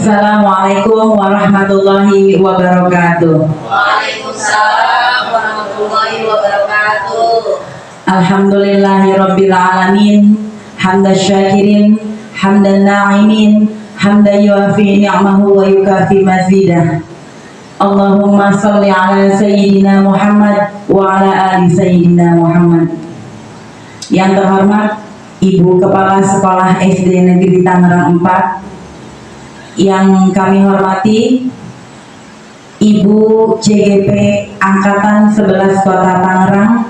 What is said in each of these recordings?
Assalamualaikum warahmatullahi wabarakatuh. Waalaikumsalam warahmatullahi wabarakatuh. Alhamdulillahirabbil alamin, hamdan syakirin, hamdan na'imin, hamdan yuafi ni'mahu wa yukafi mazidah. Allahumma salli ala sayyidina Muhammad wa ala ali sayyidina Muhammad. Yang terhormat Ibu Kepala Sekolah SD Negeri Tangerang 4, yang kami hormati Ibu CGP Angkatan 11 Kota Tangerang,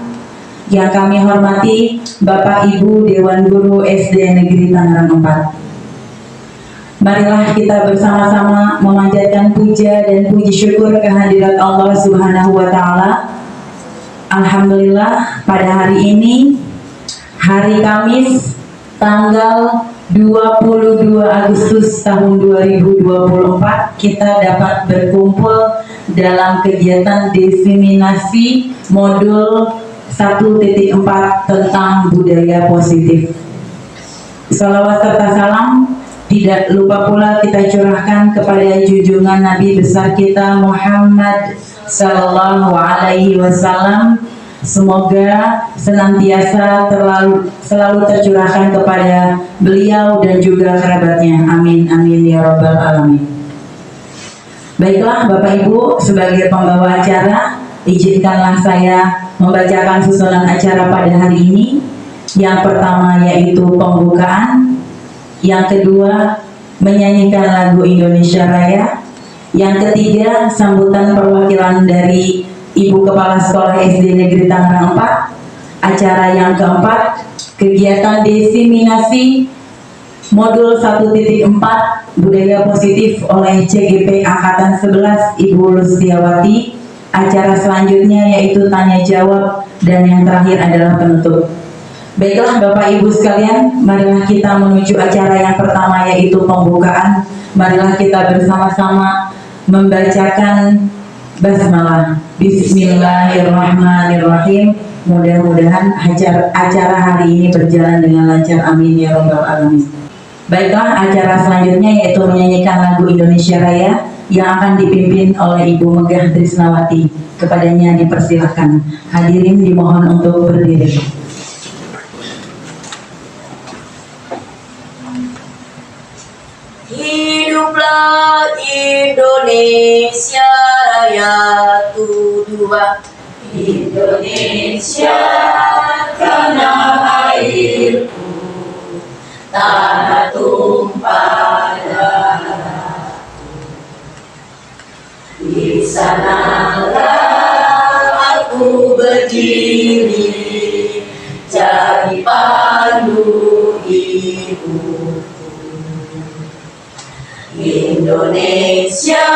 yang kami hormati Bapak Ibu Dewan Guru SD Negeri Tangerang 4. Marilah kita bersama-sama memanjatkan puja dan puji syukur kehadirat Allah Subhanahu wa Ta'ala. Alhamdulillah, pada hari ini, hari Kamis, tanggal 22 Agustus tahun 2024, kita dapat berkumpul dalam kegiatan diseminasi modul 1.4 tentang budaya positif. Salawat serta salam tidak lupa pula kita curahkan kepada junjungan Nabi besar kita Muhammad Sallallahu Alaihi Wasallam. Semoga senantiasa selalu tercurahkan kepada beliau dan juga kerabatnya. Amin, amin ya rabbal alamin. Baiklah Bapak Ibu, sebagai pembawa acara, izinkanlah saya membacakan susunan acara pada hari ini. Yang pertama yaitu pembukaan, yang kedua menyanyikan lagu Indonesia Raya, yang ketiga sambutan perwakilan dari Ibu Kepala Sekolah SD Negeri Tangerang 4. Acara yang keempat, kegiatan diseminasi modul 1.4 budaya positif oleh CGP Angkatan 11 Ibu Lustiawati. Acara selanjutnya yaitu tanya jawab, dan yang terakhir adalah penutup. Baiklah Bapak Ibu sekalian, marilah kita menuju acara yang pertama yaitu pembukaan. Marilah kita bersama-sama membacakan basmalah. Bismillahirrahmanirrahim. Mudah-mudahan acara hari ini berjalan dengan lancar. Amin ya rabbal alamin. Baiklah, acara selanjutnya yaitu menyanyikan lagu Indonesia Raya yang akan dipimpin oleh Ibu Megah Trisnawati. Kepadanya dipersilahkan. Hadirin dimohon untuk berdiri. Hiduplah Indonesia Raya tuduhan. Indonesia tanah airku, tanah tumpah darahku. Di sanalah aku berdiri, jadi pandu ibu. Indonesia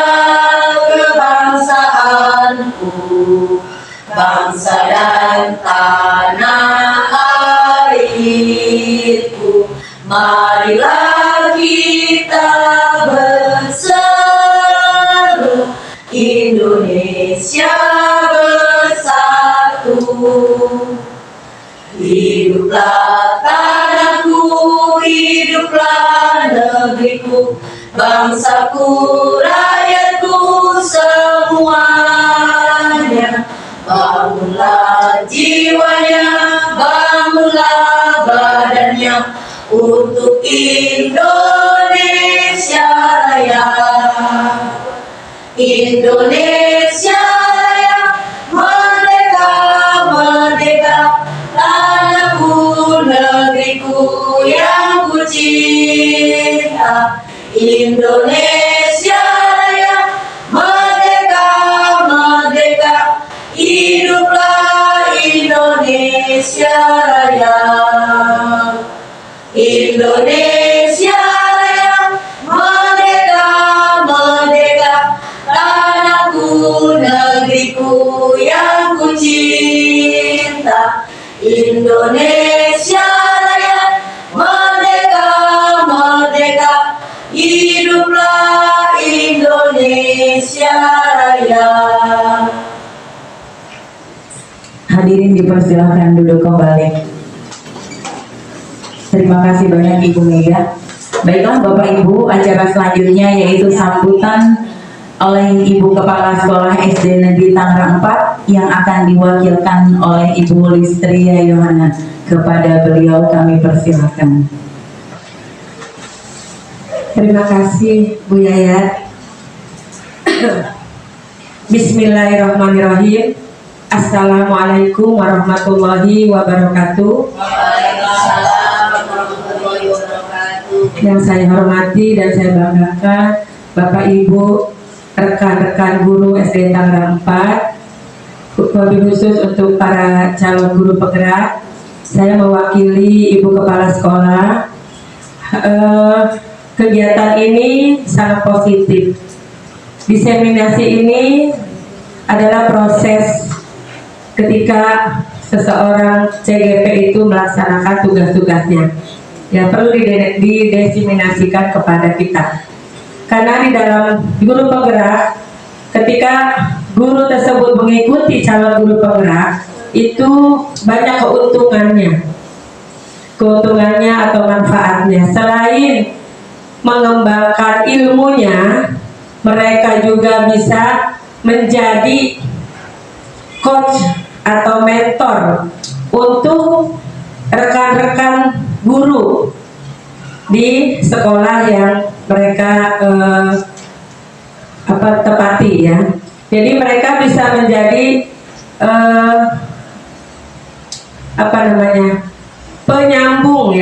kebangsaanku, bangsa dan tanah airku. Marilah kita bersatu, Indonesia bersatu. Hiduplah tanahku, hiduplah negeriku, bangsaku, rakyatku semuanya. Bangunlah jiwanya, bangunlah badannya untuk Indonesia Raya. Indonesia Raya, merdeka, merdeka, tanahku, negeriku yang ku cinta. Indonesia Raya, merdeka, merdeka, hiduplah Indonesia Raya. Indonesia Raya, merdeka, merdeka, tanahku, negeriku yang ku cinta. Indonesia Raya, merdeka, merdeka, hiduplah Indonesia Raya. Hadirin dipersilahkan duduk kembali. Terima kasih banyak Ibu Mega. Baiklah Bapak Ibu, acara selanjutnya yaitu sambutan oleh Ibu Kepala Sekolah SD Negeri Tangerang 4 yang akan diwakilkan oleh Ibu Listria Yohana. Kepada beliau kami persilahkan. Terima kasih Bu Yayat. Bismillahirrahmanirrahim. Assalamualaikum warahmatullahi wabarakatuh. Waalaikumsalam warahmatullahi wabarakatuh. Yang saya hormati dan saya banggakan Bapak Ibu, rekan-rekan guru SD Tangerang 4, wabil khusus untuk para calon guru penggerak. Saya mewakili Ibu Kepala Sekolah. Kegiatan ini sangat positif. Diseminasi ini adalah proses ketika seseorang CGP itu melaksanakan tugas-tugasnya. Ya, perlu didiseminasikan kepada kita. Karena di dalam guru penggerak, ketika guru tersebut mengikuti calon guru penggerak, itu banyak keuntungannya atau manfaatnya. Selain mengembangkan ilmunya, mereka juga bisa menjadi coach atau mentor untuk rekan-rekan guru di sekolah yang mereka tepati ya. Jadi mereka bisa menjadi penyambung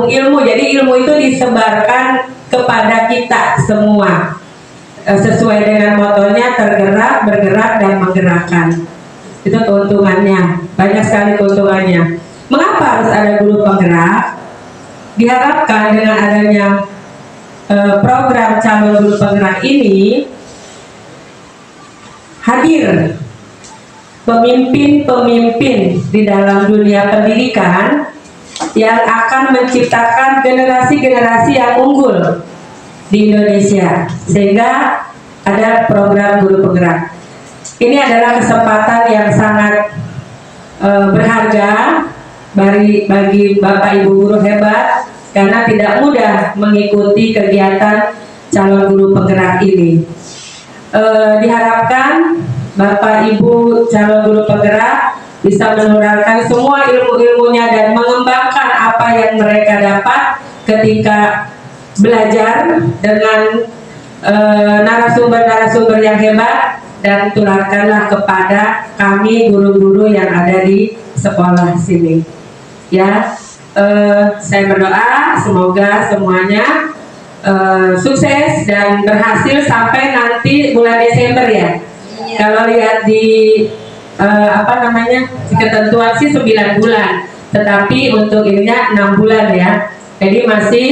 ilmu. Jadi ilmu itu disebarkan kepada kita semua sesuai dengan motonya, tergerak, bergerak, dan menggerakkan. Itu keuntungannya, banyak sekali keuntungannya. Mengapa harus ada guru penggerak? Diharapkan dengan adanya program calon guru penggerak ini hadir pemimpin-pemimpin di dalam dunia pendidikan yang akan menciptakan generasi-generasi yang unggul di Indonesia, sehingga ada program guru penggerak. Ini adalah kesempatan yang sangat berharga bagi Bapak Ibu guru hebat, karena tidak mudah mengikuti kegiatan calon guru penggerak ini. Diharapkan Bapak Ibu calon guru penggerak bisa menularkan semua ilmu-ilmunya dan mengembangkan apa yang mereka dapat ketika belajar dengan narasumber-narasumber yang hebat, dan tularkanlah kepada kami guru-guru yang ada di sekolah sini. Ya, saya berdoa semoga semuanya sukses dan berhasil sampai nanti bulan Desember ya. Kalau lihat di ketentuan sih 9 bulan, tetapi untuk ininya 6 bulan ya. Jadi masih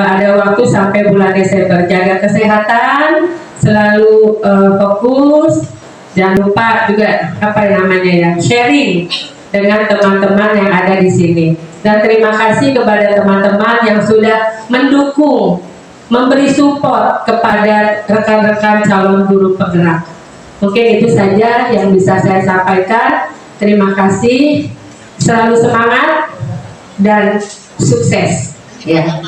ada waktu sampai bulan Desember. Jaga kesehatan, selalu fokus, jangan lupa juga sharing dengan teman-teman yang ada di sini. Dan terima kasih kepada teman-teman yang sudah mendukung, memberi support kepada rekan-rekan calon guru penggerak. Mungkin itu saja yang bisa saya sampaikan. Terima kasih, selalu semangat dan sukses. Ya.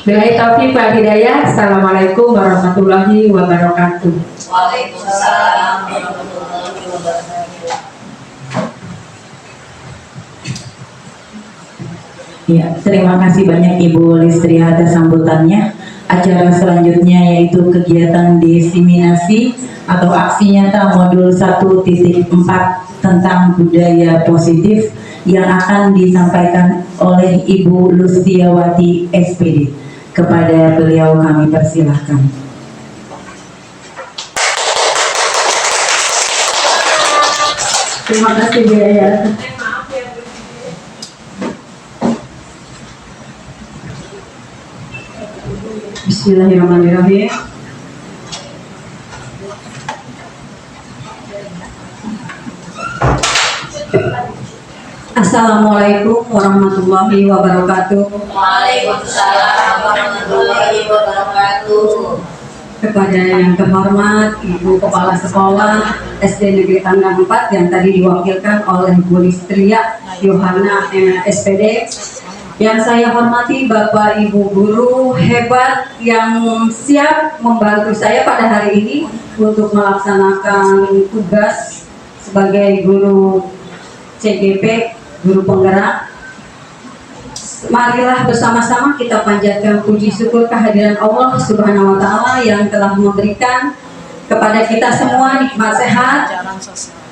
Billahi taufiq wal hidayah. Assalamualaikum warahmatullahi wabarakatuh. Waalaikumsalam warahmatullahi wabarakatuh. Ya, terima kasih banyak Ibu Listria atas sambutannya. Acara selanjutnya yaitu kegiatan diseminasi atau aksi nyata modul 1.4 tentang budaya positif yang akan disampaikan oleh Ibu Lustiawati SPD. Kepada beliau kami persilahkan. Terima kasih Bu Yayat. Bismillahirrahmanirrahim. Assalamualaikum warahmatullahi wabarakatuh. Waalaikumsalam warahmatullahi wabarakatuh. Kepada yang terhormat Ibu Kepala Sekolah SD Negeri Tangerang 4 yang tadi diwakilkan oleh Bu Listria Yohana SPD, Yang saya hormati Bapak Ibu guru hebat yang siap membantu saya pada hari ini untuk melaksanakan tugas sebagai guru CGP, guru penggerak. Marilah bersama-sama kita panjatkan puji syukur kehadiran Allah Subhanahu wa Ta'ala yang telah memberikan kepada kita semua nikmat sehat.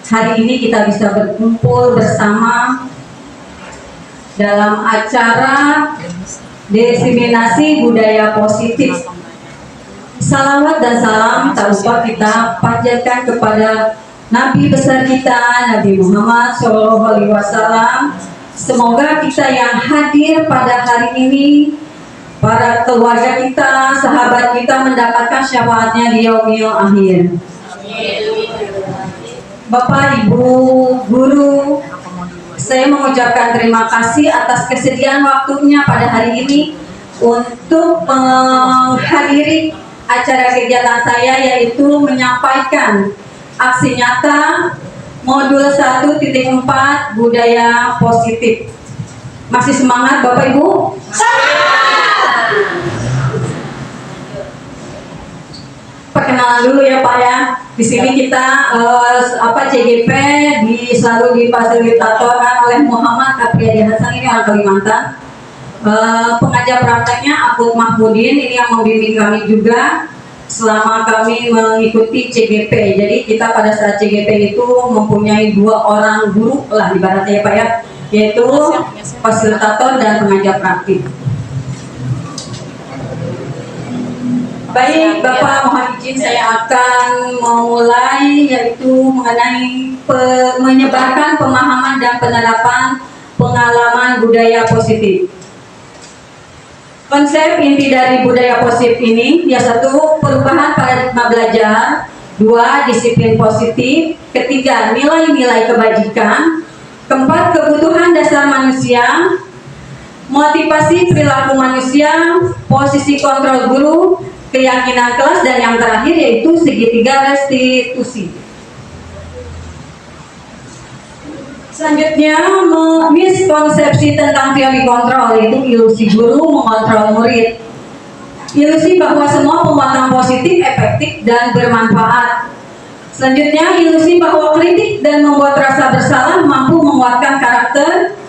Hari ini kita bisa berkumpul bersama dalam acara diseminasi budaya positif. Salawat dan salam tak lupa kita panjatkan kepada Nabi besar kita, Nabi Muhammad SAW. Semoga kita yang hadir pada hari ini, para keluarga kita, sahabat kita mendapatkan syafaatnya di yaumil akhir. Bapak, Ibu, guru, saya mengucapkan terima kasih atas kesediaan waktunya pada hari ini untuk menghadiri acara kegiatan saya, yaitu menyampaikan aksi nyata modul 1.4 budaya positif. Masih semangat Bapak Ibu? Perkenalan dulu ya Pak ya. Di sini kita CGP selalu difasilitatorkan oleh Muhammad Apriyadi Hasan, ini orang Kalimantan. Pengajar prakteknya Abdul Mahmudin, ini yang membimbing kami juga selama kami mengikuti CGP. Jadi kita pada saat CGP itu mempunyai 2 orang guru lah ibaratnya ya Pak ya, yaitu fasilitator dan pengajar praktik. Baik Bapak, mohon izin saya akan memulai yaitu mengenai menyebarkan pemahaman dan penerapan pengalaman budaya positif. Konsep inti dari budaya positif ini ya 1. Perubahan paradigma belajar, 2. Disiplin positif, 3. Nilai-nilai kebajikan, 4. Kebutuhan dasar manusia, motivasi perilaku manusia, posisi kontrol guru, keyakinan kelas, dan yang terakhir yaitu segitiga restitusi. Selanjutnya, miskonsepsi tentang teori kontrol, yaitu ilusi guru mengontrol murid. Ilusi bahwa semua penguatan positif efektif dan bermanfaat. Selanjutnya, ilusi bahwa kritik dan membuat rasa bersalah mampu menguatkan karakter.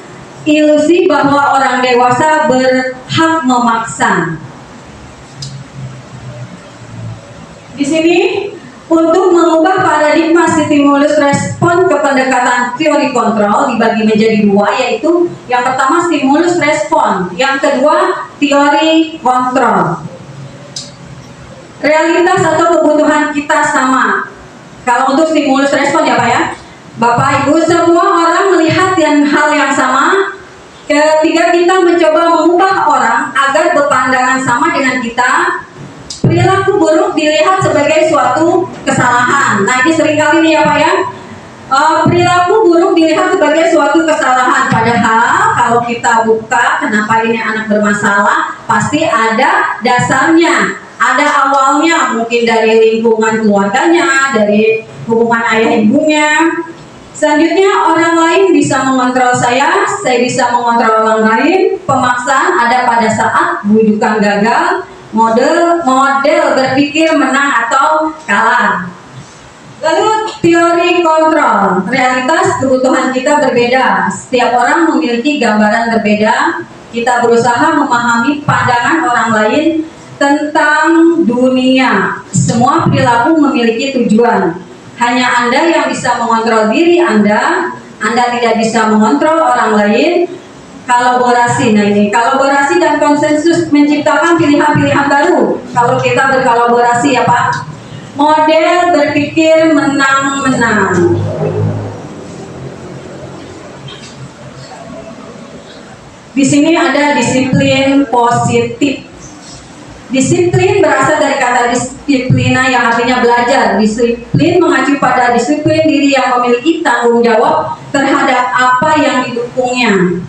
Ilusi bahwa orang dewasa berhak memaksa. Di sini untuk mengubah paradigma stimulus respon ke pendekatan teori kontrol dibagi menjadi 2, yaitu yang pertama stimulus respon, yang kedua teori kontrol. Realitas atau kebutuhan kita sama. Kalau untuk stimulus respon ya Pak ya, Bapak Ibu, semua orang melihat hal yang sama. Ketika kita mencoba mengubah orang agar berpandangan sama dengan kita, perilaku buruk dilihat sebagai suatu kesalahan. Nah, ini seringkali nih ya Pak ya, perilaku buruk dilihat sebagai suatu kesalahan. Padahal kalau kita buka kenapa ini anak bermasalah, pasti ada dasarnya, ada awalnya, mungkin dari lingkungan keluarganya, dari hubungan ayah ibunya. Selanjutnya, orang lain bisa mengontrol saya bisa mengontrol orang lain. Pemaksaan ada pada saat bujukan gagal, model berpikir menang atau kalah. Lalu teori kontrol, realitas kebutuhan kita berbeda. Setiap orang memiliki gambaran berbeda. Kita berusaha memahami pandangan orang lain tentang dunia. Semua perilaku memiliki tujuan. Hanya Anda yang bisa mengontrol diri Anda tidak bisa mengontrol orang lain. Kolaborasi, nah ini kolaborasi dan konsensus menciptakan pilihan-pilihan baru. Kalau kita berkolaborasi ya Pak, model berpikir menang-menang. Di sini ada disiplin positif. Disiplin berasal dari kata disiplina yang artinya belajar. Disiplin mengacu pada disiplin diri yang memiliki tanggung jawab terhadap apa yang didukungnya,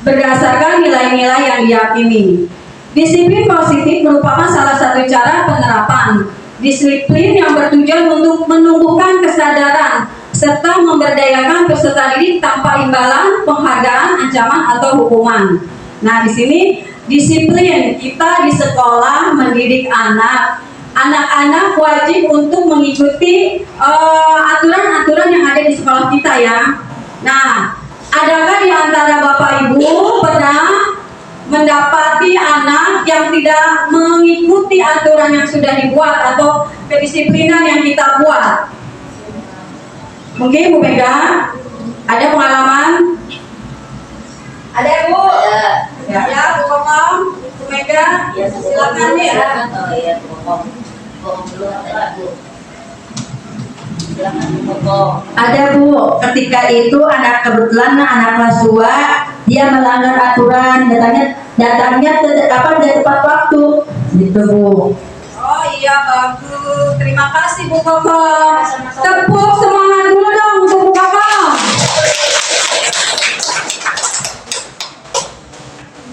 berdasarkan nilai-nilai yang diyakini. Disiplin positif merupakan salah satu cara penerapan disiplin yang bertujuan untuk menumbuhkan kesadaran serta memberdayakan peserta didik tanpa imbalan, penghargaan, ancaman, atau hukuman. Nah, di sini disiplin kita di sekolah mendidik anak. Anak-anak wajib untuk mengikuti aturan-aturan yang ada di sekolah kita ya. Nah, adakah di antara Bapak Ibu pernah mendapati anak yang tidak mengikuti aturan yang sudah dibuat atau kedisiplinan yang kita buat? Mungkin Bu Mega ada pengalaman? Ada Bu? Ya, Bu Kokom, Bu Mega, silakan ya. Oh iya, Kokom dulu ada Bu. Silakan Bu Kokom. Ada Bu, ketika itu anak kebetulan anak kelas 2 dia melanggar aturan, datangnya tidak tepat waktu, gitu Bu. Oh iya, bagus. Terima kasih Bu Kokom. Tepuk semangat dulu dong untuk Bu Kokom.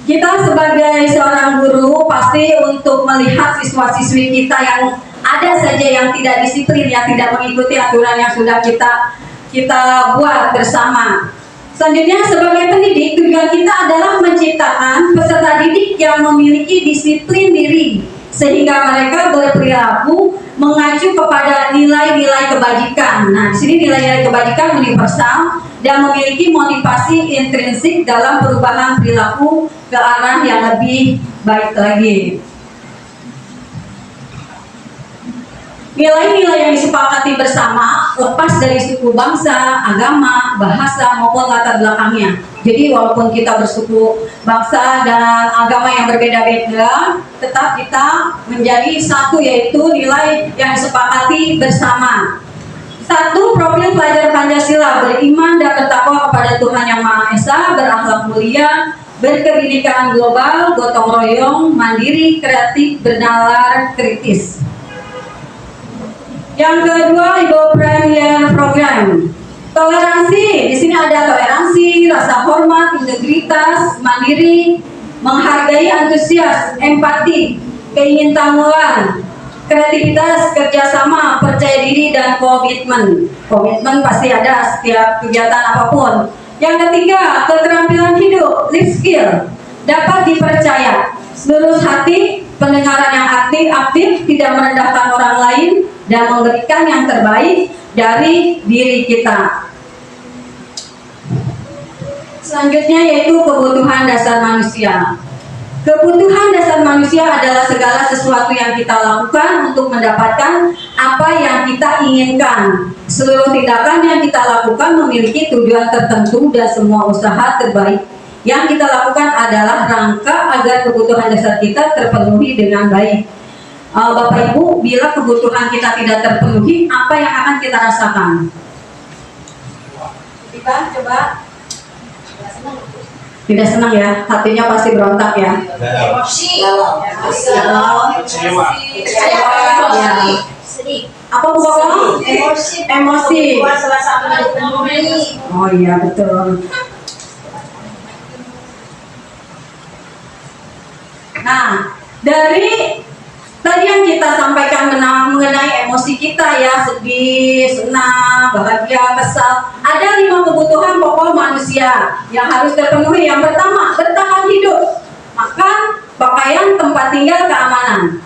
Kita sebagai seorang guru pasti untuk melihat siswa-siswi kita yang ada saja yang tidak disiplin, yang tidak mengikuti aturan yang sudah kita buat bersama. Selanjutnya sebagai pendidik, tujuan kita adalah menciptakan peserta didik yang memiliki disiplin diri sehingga mereka berperilaku mengacu kepada nilai-nilai kebajikan. Nah, di sini nilai-nilai kebajikan universal dan memiliki motivasi intrinsik dalam perubahan perilaku ke arah yang lebih baik lagi. Nilai-nilai yang disepakati bersama lepas dari suku, bangsa, agama, bahasa maupun latar belakangnya. Jadi walaupun kita bersuku, bangsa dan agama yang berbeda-beda, tetap kita menjadi satu, yaitu nilai yang disepakati bersama. 1. Profil pelajar Pancasila: beriman dan bertakwa kepada Tuhan Yang Maha Esa, berakhlak mulia, berkebinekaan global, gotong royong, mandiri, kreatif, bernalar, kritis. Yang kedua, Ibu Premier Program. Toleransi, di sini ada toleransi, rasa hormat, integritas, mandiri, menghargai, antusias, empati, keingintahuan, kreativitas, kerjasama, percaya diri, dan komitmen. Komitmen pasti ada setiap kegiatan apapun. Yang ketiga, keterampilan hidup, life skill, dapat dipercaya, lurus hati, pendengaran yang aktif, tidak merendahkan orang lain, dan memberikan yang terbaik dari diri kita. Selanjutnya yaitu kebutuhan dasar manusia. Kebutuhan dasar manusia adalah segala sesuatu yang kita lakukan untuk mendapatkan apa yang kita inginkan. Seluruh tindakan yang kita lakukan memiliki tujuan tertentu dan semua usaha terbaik yang kita lakukan adalah rangka agar kebutuhan dasar kita terpenuhi dengan baik. Bapak Ibu, bila kebutuhan kita tidak terpenuhi, apa yang akan kita rasakan? Coba. Tidak senang ya, hatinya pasti berontak ya. Emosi. Kecewa. Ya. Sedih. Apa Bu Kokom? Emosi. Salah satu dari Oh iya betul. Nah, dari tadi yang kita sampaikan mengenai emosi kita ya, sedih, senang, bahagia, kesal. Ada 5 kebutuhan pokok manusia yang harus terpenuhi. Yang pertama, bertahan hidup, makan, pakaian, tempat tinggal, keamanan.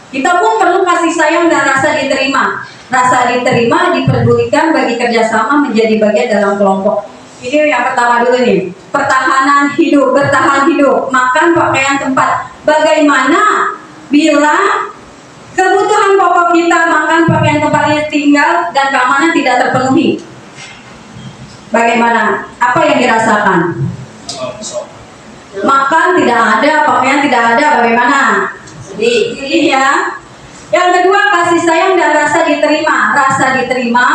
Kita pun perlu kasih sayang dan rasa diterima. Rasa diterima, diperdulikan, bagi kerjasama, menjadi bagian dalam kelompok. Ini yang pertama dulu nih, pertahanan hidup, bertahan hidup, makan, pakaian, tempat. Bagaimana bila kebutuhan pokok kita, makan, pakaian, tempat tinggal, dan keamanan tidak terpenuhi? Bagaimana? Apa yang dirasakan? Makan tidak ada, pakaian tidak ada, bagaimana? Sedih ya. Yang kedua, kasih sayang dan rasa diterima. Rasa diterima,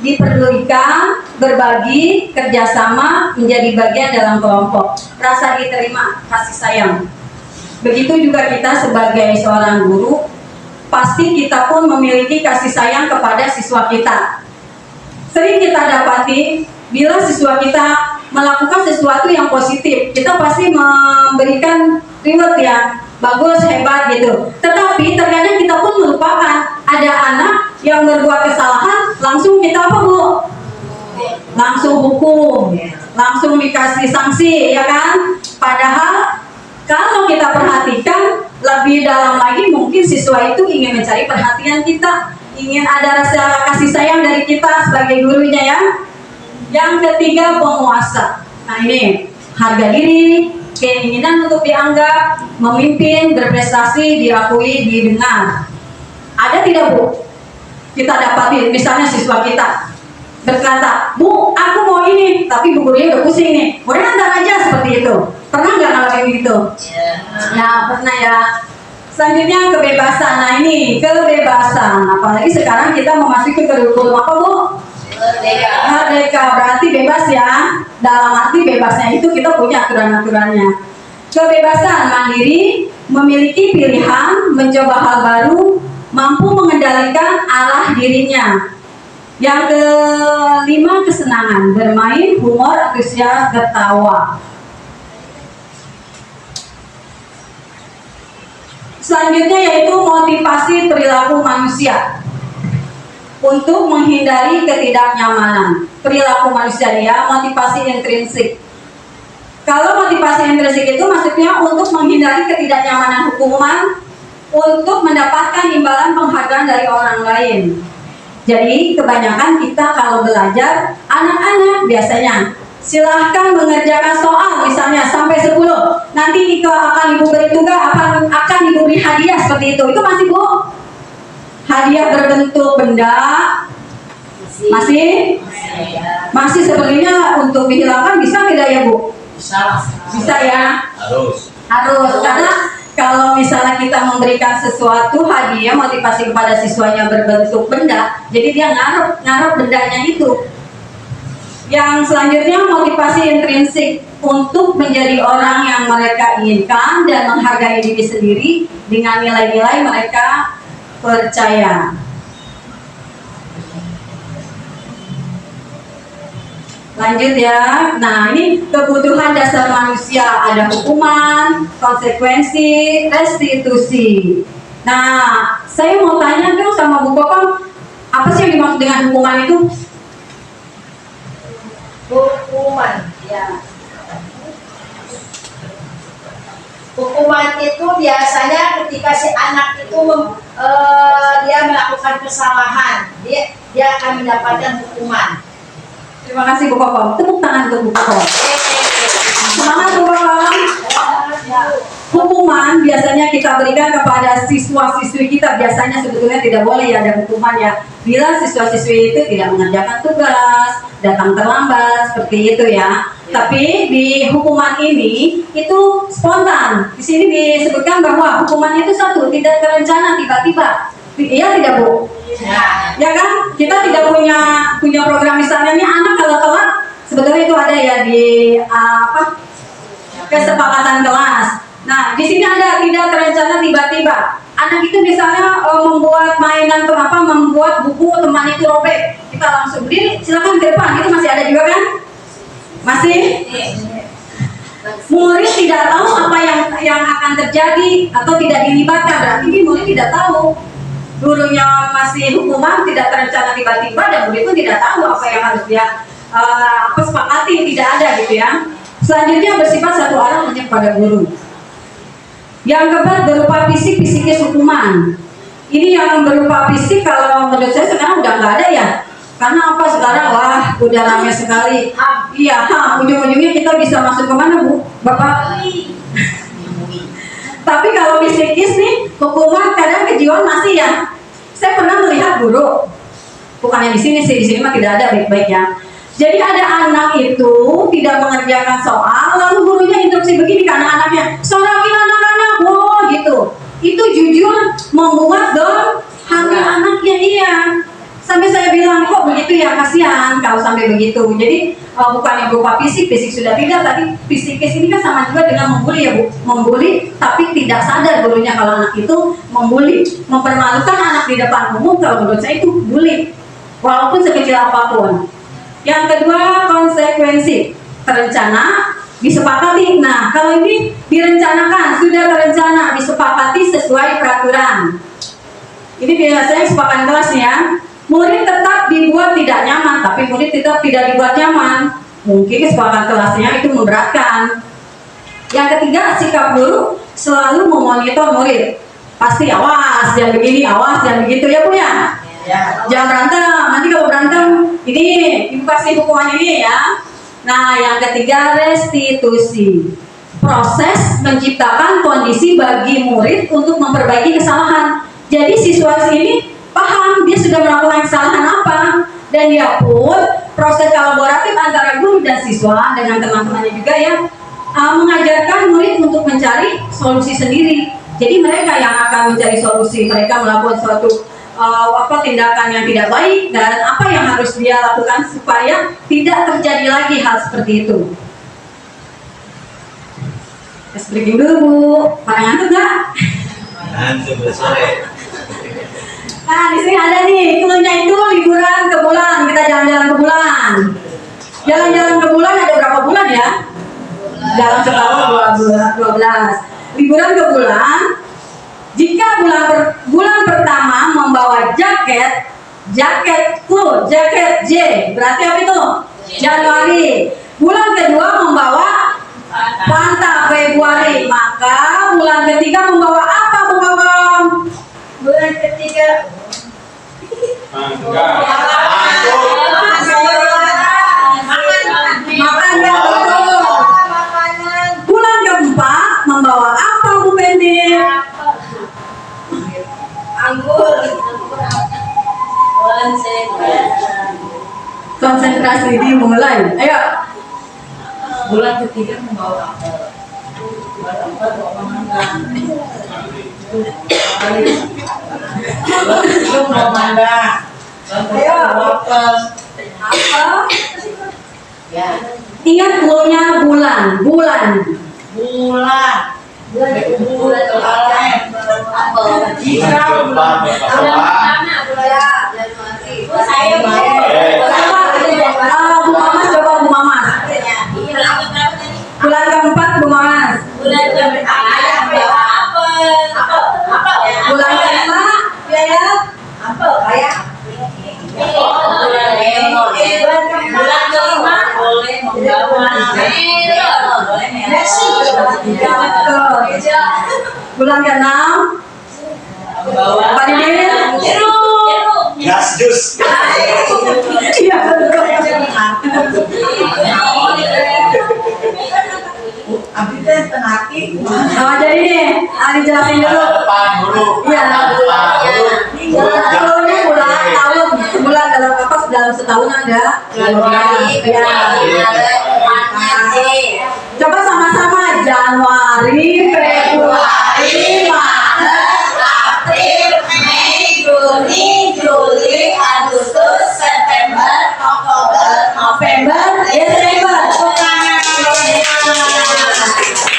dipedulikan, berbagi, kerjasama, menjadi bagian dalam kelompok. Rasa diterima, kasih sayang. Begitu juga kita sebagai seorang guru, pasti kita pun memiliki kasih sayang kepada siswa kita. Sering kita dapati, bila siswa kita melakukan sesuatu yang positif, kita pasti memberikan reward ya, bagus, hebat gitu. Tetapi terkadang kita pun melupakan, ada anak yang berbuat kesalahan, langsung kita apa Bu? Langsung hukum, langsung dikasih sanksi ya kan? Padahal Kalau kita perhatikan lebih dalam lagi, mungkin siswa itu ingin mencari perhatian kita, ingin ada rasa kasih sayang dari kita sebagai gurunya ya. Yang ketiga, penguasa. Nah ini, harga diri, keinginan untuk dianggap, memimpin, berprestasi, diakui, didengar. Ada tidak Bu? Kita dapatin, misalnya siswa kita berkata, Bu, aku mau ini, tapi bu gurunya udah pusing nih. Boleh ntar aja seperti itu. Pernah nggak ngalamin gitu? Ya, pernah ya. Selanjutnya kebebasan. Nah ini kebebasan. Apalagi sekarang kita memasuki kurikulum apa Bu? Merdeka. Berarti bebas ya. Dalam arti bebasnya itu kita punya aturan-aturannya. Kebebasan mandiri, memiliki pilihan, mencoba hal baru, mampu mengendalikan arah dirinya. Yang kelima, kesenangan, bermain, humor, antusias, tertawa. Selanjutnya yaitu motivasi perilaku manusia untuk menghindari ketidaknyamanan. Perilaku manusia dia motivasi intrinsik. Kalau motivasi intrinsik itu maksudnya untuk menghindari ketidaknyamanan hukuman, untuk mendapatkan imbalan penghargaan dari orang lain. Jadi kebanyakan kita kalau belajar, anak-anak biasanya silahkan mengerjakan soal misalnya sampai 10. Nanti akan ibu beri tugas, akan ibu beri hadiah seperti itu. Itu masih Bu? Hadiah berbentuk benda? Masih sepertinya untuk dihilangkan bisa tidak ya Bu? Bisa ya? Harus. Karena kalau misalnya kita memberikan sesuatu hadiah motivasi kepada siswanya berbentuk benda, jadi dia ngarep bendanya itu. Yang selanjutnya motivasi intrinsik untuk menjadi orang yang mereka inginkan dan menghargai diri sendiri dengan nilai-nilai mereka percaya. Lanjut ya. Nah ini kebutuhan dasar manusia, ada hukuman, konsekuensi, restitusi. Nah saya mau tanya dong sama Bu Kopang, apa sih yang dimaksud dengan hukuman itu? Hukuman, ya. Hukuman itu biasanya ketika si anak itu dia melakukan kesalahan, dia akan mendapatkan hukuman. Terima kasih Bu Kopang. Tepuk tangan untuk Bu Kopang. Semangat Bu Kopang. Hukuman biasanya kita berikan kepada siswa-siswi kita, biasanya sebetulnya tidak boleh ya ada hukuman ya. Bila siswa-siswi itu tidak mengerjakan tugas, datang terlambat, seperti itu ya. Tapi di hukuman ini itu spontan. Di sini disebutkan bahwa hukuman itu satu, tidak terencana tiba-tiba. Iya tidak Bu? Ya kan? Kita tidak punya program misalnya nih anak kalau telat, sebetulnya itu ada ya di kesepakatan kelas. Nah, di sini ada tidak terencana tiba-tiba. Anak itu misalnya membuat mainan membuat buku teman itu robek. Kita langsung berdiri, silakan ke depan. Itu masih ada juga kan? Masih? Murid tidak tahu apa yang akan terjadi atau tidak dilibatkan, berarti murid tidak tahu. Gurunya masih hukuman tidak terencana tiba-tiba dan murid itu tidak tahu apa yang harus dia sepakati, tidak ada gitu ya. Selanjutnya bersifat satu arah hanya pada guru. Yang keempat berupa psikis hukuman. Ini yang berupa fisik kalau menurut saya sekarang udah nggak ada ya. Karena apa sekarang wah udah ramai sekali. Iya, ujung-ujungnya kita bisa masuk kemana Bu? Bapak? Tapi kalau psikis nih hukuman kadang kejiwaan masih ya. Saya pernah melihat guru, bukannya di sini sih, di sini mah tidak ada baik-baik ya. Jadi ada anak itu tidak mengerjakan soal, lalu gurunya instruksi begini ke anak-anaknya, sorakin anak-anak, wow gitu. Itu jujur membuat hati anaknya iya. Sampai saya bilang kok begitu ya, kasihan kalau sampai begitu. Jadi bukan yang berupa fisik sudah tidak, tapi psikis ini kan sama juga dengan membuli ya Bu. Membuli tapi tidak sadar gurunya kalau anak itu membuli, mempermalukan anak di depan umum, kalau menurut saya itu bully, walaupun sekecil apapun. Yang kedua konsekuensi, terencana, disepakati. Nah kalau ini direncanakan, sudah terencana, disepakati sesuai peraturan. Ini biasanya kesepakatan kelas ya. Murid tetap dibuat tidak nyaman, tapi murid tetap tidak dibuat nyaman. Mungkin kesepakatan kelasnya itu memberatkan. Yang ketiga, sikap guru selalu memonitor murid. Pasti awas, jangan begini, awas, jangan begitu ya Bu ya. Jangan berantem, nanti kalau berantem ini ibu kasih hukuman ini ya. Nah, yang ketiga, restitusi. Proses menciptakan kondisi bagi murid untuk memperbaiki kesalahan. Jadi siswa ini paham dia sudah melakukan kesalahan apa, dan dia pun proses kolaboratif antara guru dan siswa dengan teman-temannya juga ya, mengajarkan murid untuk mencari solusi sendiri. Jadi mereka yang akan mencari solusi, mereka melakukan suatu tindakan yang tidak baik dan apa yang harus dia lakukan supaya tidak terjadi lagi hal seperti itu. Let's breaking dulu Bu, pada ngantuk nggak? Ngantuk sore. Nah di sini ada nih, cluenya itu liburan ke bulan, kita jalan-jalan ke bulan. Jalan-jalan ke bulan ada berapa bulan ya? Dalam setahun 12. Liburan ke bulan. Jika bulan pertama membawa jaket full, jaket J, berarti apa itu? Januari. Bulan kedua membawa Fanta Februari, maka bulan ketiga membawa apa Bu Kawan? Bulan ketiga Makan ya betul. makanan Bulan keempat membawa apa Bu Fendi? anggur Konsentrasi dimulai. Ayo. Bulan ketiga membawa apel. Bulan keempat bawa mangga. Bulan ketiga bawa mangga. Bulan keempat bawa apel. Apa? Ya. Ingat cluenya bulan. Bulan. bulan Apel. Jika Bulan keempat saya Bu Mamas, coba Bu Mamas. Bulan keempat Bu Mamas. bulan Bulan kelima ya. apa kayak Bulan kelima boleh membawa nasi Betul. Bulan keenam Pak Didin. gas jus. Iya betul. Abdi teh tenaki. Oh, jadi nih, Ari jelasin dulu. Depan dulu. Iya. Depan dulu. Tahunnya bulan dalam apa? Dalam setahun ada. Ya. Coba sama-sama Januari, Februari, Maret, April, Mei, Juni, Juli, Agustus, September, Oktober, November, Desember.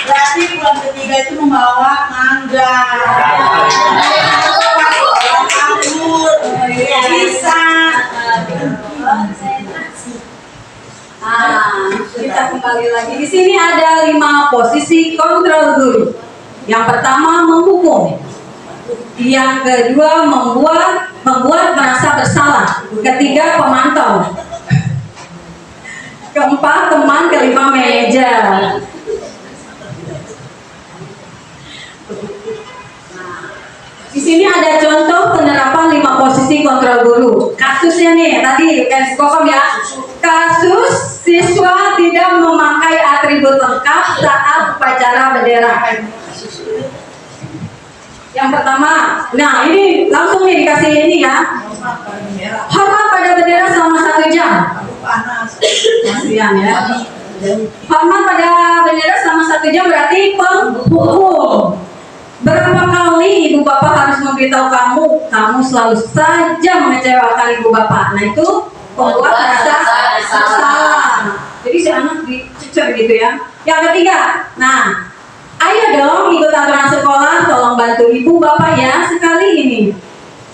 Berarti bulan ketiga itu membawa mangga. Anggur. Bisa. Kita kembali lagi. Di sini ada 5 posisi kontrol guru. Yang pertama menghukum. Yang kedua membuat merasa bersalah. Ketiga pemantau. Keempat teman, kelima manajer. Di sini ada contoh penerapan 5 posisi kontrol guru. Kasusnya nih, tadi kokom ya. Kasus siswa tidak memakai atribut lengkap saat upacara bendera. Yang pertama, nah ini langsung nih dikasih ini ya. Hormat pada bendera selama 1 jam. Kasihan ya. Hormat pada bendera selama 1 jam berarti penghukum. Berapa kali ibu bapak harus memberitahu kamu selalu saja mengecewakan ibu bapak. Nah itu membuat rasa bersalah. Jadi si anak dicecer gitu ya. Yang ketiga, nah ayo dong ikut aturan sekolah, tolong bantu ibu bapak ya sekali ini.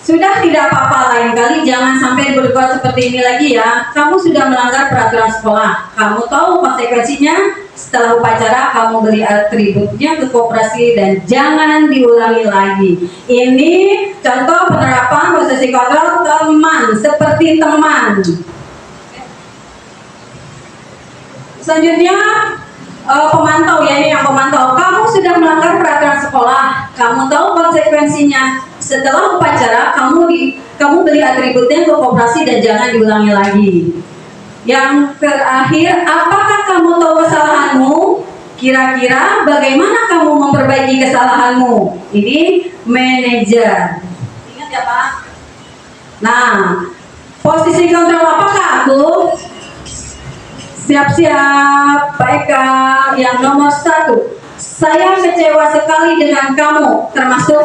Sudah tidak apa-apa, lain kali jangan sampai berbuat seperti ini lagi ya. Kamu sudah melanggar peraturan sekolah. Kamu tahu konsekuensinya. Setelah upacara kamu beri atributnya ke koperasi dan jangan diulangi lagi. Ini contoh penerapan posisi kontrol teman, seperti teman. Selanjutnya pemantau ya, ini yang pemantau. Kamu sudah melanggar peraturan sekolah, kamu tahu konsekuensinya. Setelah upacara, kamu beli atributnya ke koperasi dan jangan diulangi lagi. Yang terakhir, apakah kamu tahu kesalahanmu? Kira-kira bagaimana kamu memperbaiki kesalahanmu? Ini manajer. Ingat ya Pak? Nah, posisi kontrol apakah aku? Siap-siap, Pak Eka. Yang nomor 1, saya kecewa sekali dengan kamu, termasuk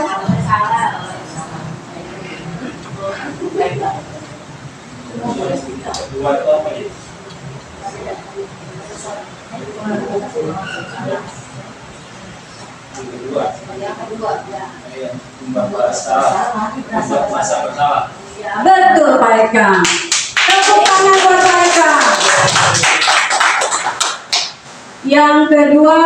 betul Pak Eka. Tepuk tangan buat Pak Eka. Yang kedua,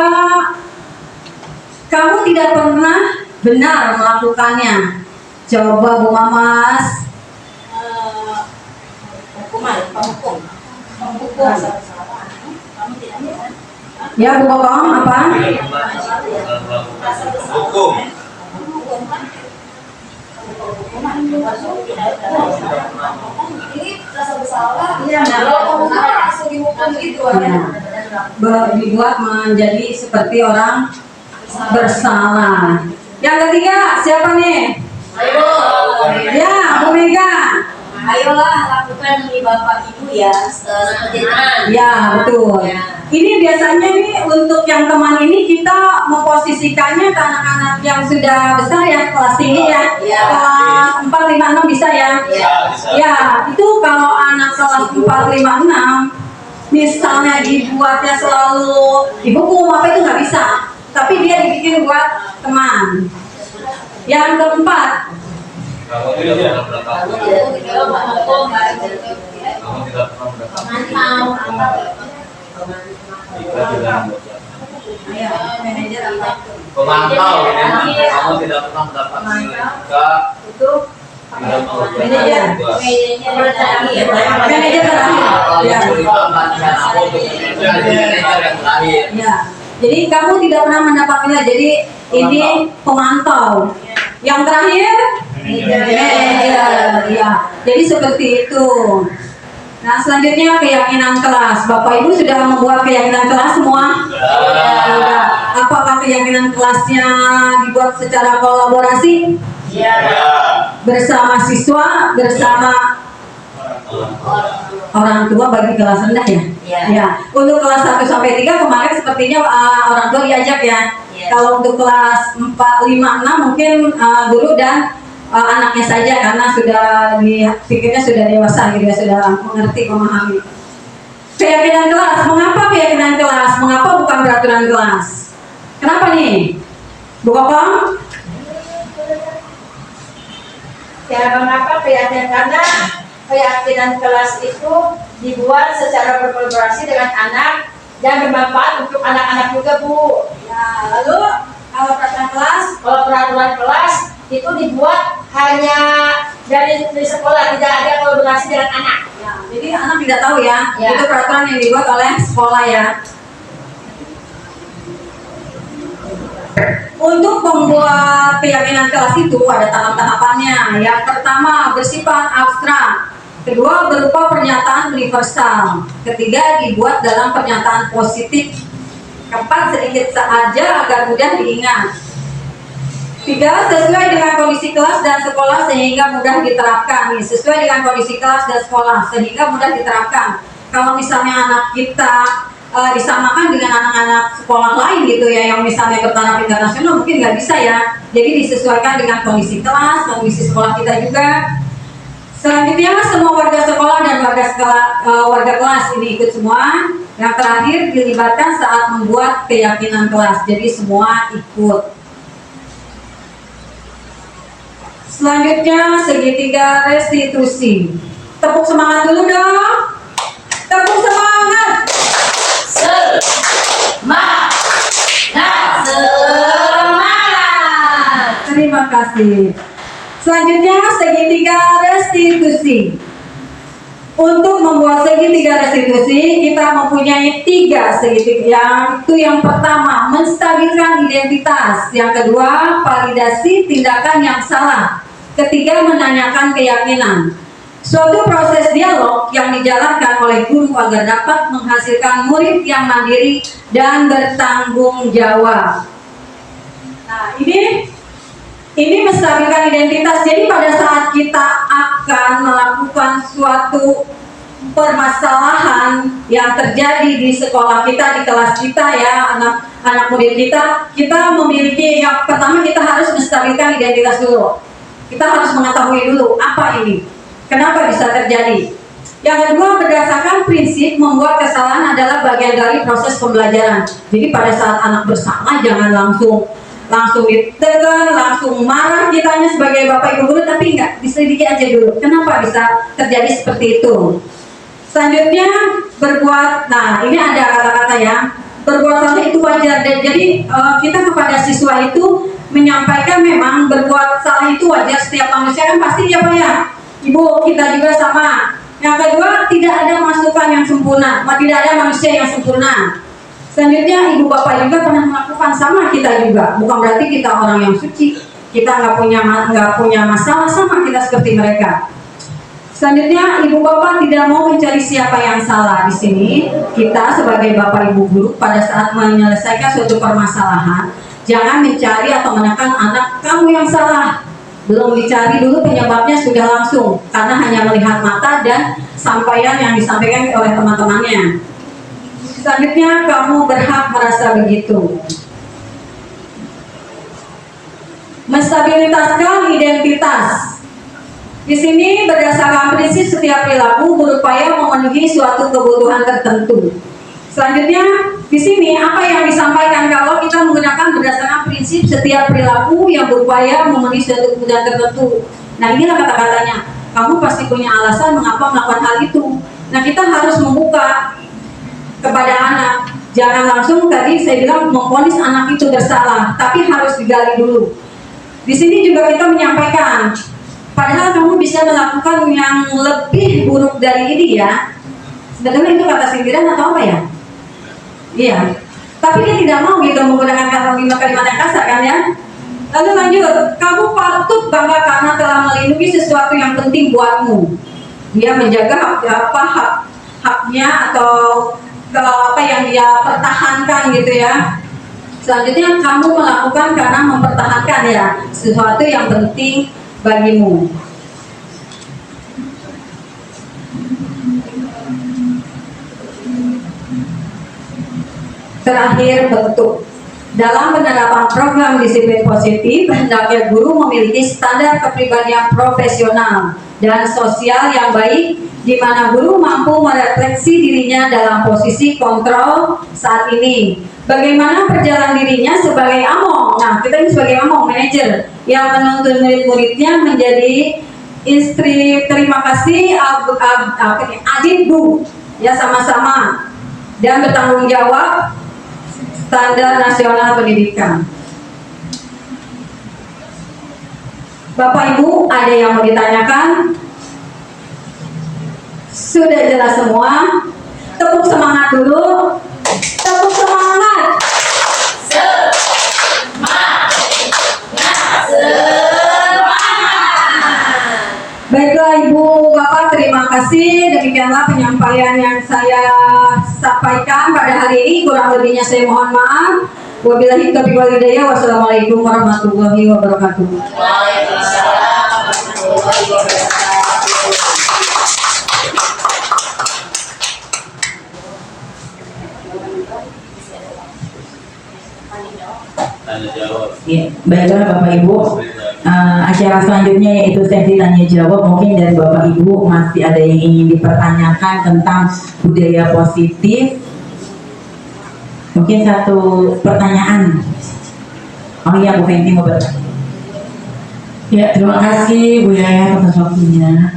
kamu tidak pernah benar melakukannya. Coba Bu Mamas. Penghukum. Ya Bu Kokong, apa? Hukum. Ini rasa bersalah. Iya, kalau langsung dihukum gitu Dibuat menjadi seperti orang bersalah. Yang ketiga, siapa nih? Ayo. Ya, Bu Mega. Ayolah lakukan nih Bapak Ibu ya seperti teman. Ya, betul. Ya. Ini biasanya nih untuk yang teman ini kita memposisikannya ke anak-anak yang sudah besar ya, kelas tinggi ya. Ya. Kelas 4, 5, 6 bisa ya. Ya. Ya, itu kalau anak kelas 4, 5, 6 misalnya dibuatnya selalu dihukum apa itu nggak bisa. Tapi dia dibikin buat teman. Yang keempat, Kamu tidak pernah mendapatkan. Kamu tidak pernah mendapatkan. Jika tidak ayo manajer apa? pemantau, kamu tidak pernah mendapatkan jika Itu tidak manajer. Manajer terakhir. Ya. Jadi kamu tidak pernah mendapatkannya. Jadi ini pemantau. Yang terakhir manajer. Ya. Jadi seperti itu. Nah, selanjutnya keyakinan kelas. Bapak Ibu sudah membuat keyakinan kelas semua? Sudah. Apakah keyakinan kelasnya dibuat secara kolaborasi? Iya. Bersama siswa, bersama orang tua bagi kelas rendah ya? Iya. Ya. Untuk kelas 1 sampai 3 kemarin sepertinya orang tua diajak ya. Iya. Kalau untuk kelas 4, 5, 6 mungkin guru dan anaknya saja karena sudah pikirnya sudah dewasa gitu ya, sudah mengerti, memahami. Keyakinan kelas, mengapa keyakinan kelas? Mengapa bukan peraturan kelas? Kenapa nih? Bu Kokong? Ya, mengapa keyakinan? Karena keyakinan kelas itu dibuat secara berkolaborasi dengan anak dan bermanfaat untuk anak-anak juga, Bu. Ya, lalu kalau peraturan kelas? Kalau peraturan kelas itu dibuat hanya dari sekolah, tidak ada kolaborasi dengan anak. Ya, jadi anak tidak tahu ya, Ya. itu peraturan yang dibuat oleh sekolah ya. Untuk membuat keyakinan kelas itu ada tahap-tahapannya. Yang pertama bersifat abstrak, kedua berupa pernyataan universal, ketiga dibuat dalam pernyataan positif, keempat sedikit saja agar mudah diingat, tiga sesuai dengan kondisi kelas dan sekolah sehingga mudah diterapkan. Nih, sesuai dengan kondisi kelas dan sekolah sehingga mudah diterapkan. Kalau misalnya anak kita disamakan dengan anak-anak sekolah lain gitu ya, yang misalnya bertaraf internasional mungkin nggak bisa ya. Jadi disesuaikan dengan kondisi kelas, kondisi sekolah kita juga. Selanjutnya semua warga sekolah dan warga kelas ini ikut semua. Yang terakhir dilibatkan saat membuat keyakinan kelas. Jadi semua ikut. Selanjutnya segitiga restitusi. Tepuk semangat dulu dong. Tepuk semangat. Terima kasih. Selanjutnya segitiga restitusi. Untuk membuat segitiga dari 3 restitusi, kita mempunyai 3 segitiga. Yang pertama, menstabilkan identitas. Yang kedua, validasi tindakan yang salah. Ketiga, menanyakan keyakinan. Suatu proses dialog yang dijalankan oleh guru agar dapat menghasilkan murid yang mandiri dan bertanggung jawab. Nah, ini menstabilkan identitas. Jadi pada saat kita akan melakukan suatu permasalahan yang terjadi di sekolah kita, di kelas kita ya, anak murid kita memiliki, yang pertama kita harus menstabilkan identitas dulu. Kita harus mengetahui dulu apa ini, kenapa bisa terjadi. Yang kedua, berdasarkan prinsip membuat kesalahan adalah bagian dari proses pembelajaran. Jadi pada saat anak bersalah jangan langsung ditekan, langsung marah kitanya sebagai bapak ibu guru, tapi enggak, diselidiki aja dulu kenapa bisa terjadi seperti itu. Selanjutnya, berbuat, nah ini ada kata-kata ya, berbuat salah itu wajar. Dan jadi kita kepada siswa itu menyampaikan memang berbuat salah itu wajar, setiap manusia kan pasti ya Pak ya, Ibu, kita juga sama. Yang kedua, tidak ada masukan yang sempurna, tidak ada manusia yang sempurna. Selanjutnya, ibu bapak juga pernah melakukan sama kita juga. Bukan berarti kita orang yang suci, kita nggak punya masalah sama kita seperti mereka. Selanjutnya, ibu bapak tidak mau mencari siapa yang salah. Di sini kita sebagai bapak ibu guru pada saat menyelesaikan suatu permasalahan, jangan mencari atau menekan anak kamu yang salah. Belum dicari dulu penyebabnya sudah langsung, karena hanya melihat mata dan sampaian yang disampaikan oleh teman-temannya. Selanjutnya, kamu berhak merasa begitu. Menstabilitaskan identitas. Di sini berdasarkan prinsip setiap perilaku berupaya memenuhi suatu kebutuhan tertentu. Selanjutnya, di sini apa yang disampaikan kalau kita menggunakan berdasarkan prinsip setiap perilaku yang berupaya memenuhi suatu kebutuhan tertentu. Nah, inilah kata-katanya. Kamu pasti punya alasan mengapa melakukan hal itu. Nah, kita harus membuka kepada anak, jangan langsung tadi saya bilang memvonis anak itu bersalah, tapi harus digali dulu. Di sini juga kita menyampaikan, padahal kamu bisa melakukan yang lebih buruk dari ini ya. Sebetulnya itu kata sindiran atau apa ya? Iya. Tapi dia tidak mau gitu menggunakan kalimat yang kasar kan ya. Lalu lanjut, kamu patut bangga karena telah melindungi sesuatu yang penting buatmu. Dia menjaga haknya atau apa yang dia pertahankan gitu ya. Selanjutnya, kamu melakukan karena mempertahankan ya sesuatu yang penting bagimu. Terakhir, bentuk. Dalam penerapan program disiplin positif, hendaknya guru memiliki standar kepribadian profesional dan sosial yang baik, di mana guru mampu merefleksi dirinya dalam posisi kontrol saat ini. Bagaimana perjalanan dirinya sebagai among. Nah, kita ini sebagai among, manajer, yang menuntun murid-muridnya menjadi istri terima kasih, adib bu, ya sama-sama, dan bertanggung jawab standar nasional pendidikan. Bapak Ibu, ada yang mau ditanyakan? Sudah jelas semua? Tepuk semangat dulu. Tepuk semangat. Baiklah Ibu Bapak, terima kasih. Demikianlah penyampaian yang saya sampaikan pada hari ini. Kurang lebihnya saya mohon maaf. Wabillahi taufiq wal hidayah. Wassalamualaikum warahmatullahi wabarakatuh. Waalaikumsalam warahmatullahi wabarakatuh. Tanya jawab. Ya, baiklah Bapak Ibu. Acara selanjutnya yaitu sesi tanya jawab. Mungkin dari Bapak Ibu masih ada yang ingin dipertanyakan tentang budaya positif. Mungkin satu pertanyaan. Oh iya, Bu Fenty mau bertanya. Ya, terima kasih Bu Yaya atas waktunya.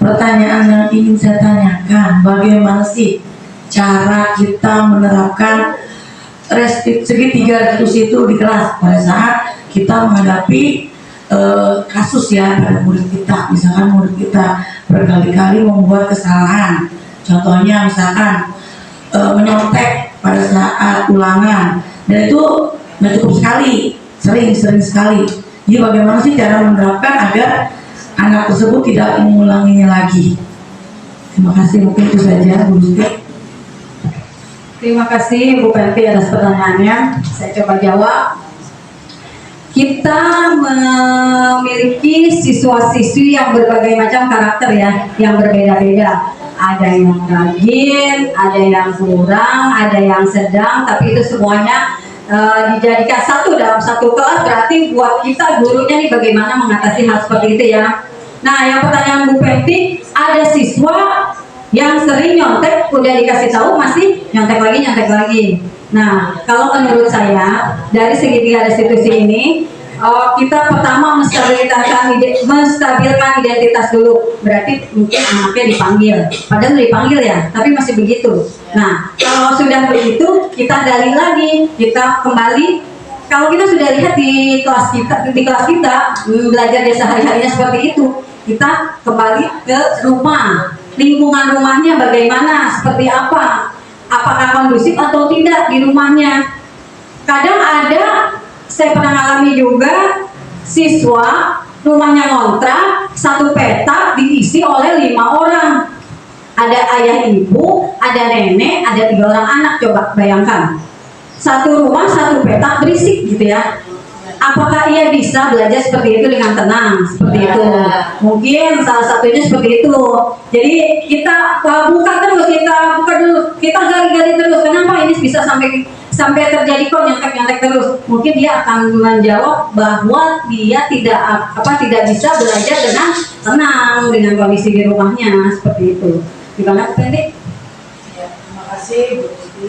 Pertanyaan yang ingin saya tanyakan, bagaimana sih cara kita menerapkan segitiga restitusi itu di kelas pada saat kita menghadapi kasus ya pada murid kita. Misalkan murid kita berkali-kali membuat kesalahan, Contohnya misalkan menyontek pada saat ulangan, dan itu nggak cukup sekali, sering sekali. Jadi bagaimana sih cara menerapkan agar anak tersebut tidak mengulanginya lagi? Terima kasih, mungkin itu saja Bu Lucy. Terima kasih Bu Penti atas pertanyaannya. Saya coba jawab. Kita memiliki siswa-siswi yang berbagai macam karakter ya, yang berbeda-beda. Ada yang rajin, ada yang kurang, ada yang sedang, tapi itu semuanya dijadikan satu dalam satu kelas. Berarti buat kita gurunya nih bagaimana mengatasi hal seperti itu ya. Nah, yang pertanyaan Bu Penti, ada siswa yang sering nyontek, udah dikasih tahu masih nyontek lagi. Nah, kalau menurut saya dari segi tiga restitusi ini, kita pertama menstabilkan identitas dulu. Berarti mungkin anaknya dipanggil, padahal dipanggil ya, tapi masih begitu. Nah, kalau sudah begitu, kita gali lagi, kita kembali. Kalau kita sudah lihat di kelas kita belajar desa hari-harinya seperti itu, kita kembali ke rumah, lingkungan rumahnya bagaimana, seperti apa, apakah kondusif atau tidak di rumahnya. Kadang ada, saya pernah alami juga, siswa rumahnya ngontrak, satu petak diisi oleh 5 orang. Ada ayah ibu, ada nenek, ada 3 orang anak. Coba bayangkan, satu rumah satu petak berisik gitu ya. Apakah ia bisa belajar seperti itu dengan tenang? Seperti itu. Mungkin salah satunya seperti itu. Jadi kita buka terus, kita gali-gali terus. Kenapa ini bisa sampai terjadi kok nyontek terus? Mungkin dia akan menjawab bahwa dia tidak bisa belajar dengan tenang dengan kondisi di rumahnya seperti itu. Gimana Bu Penti? Ya, terima kasih Bu Penti.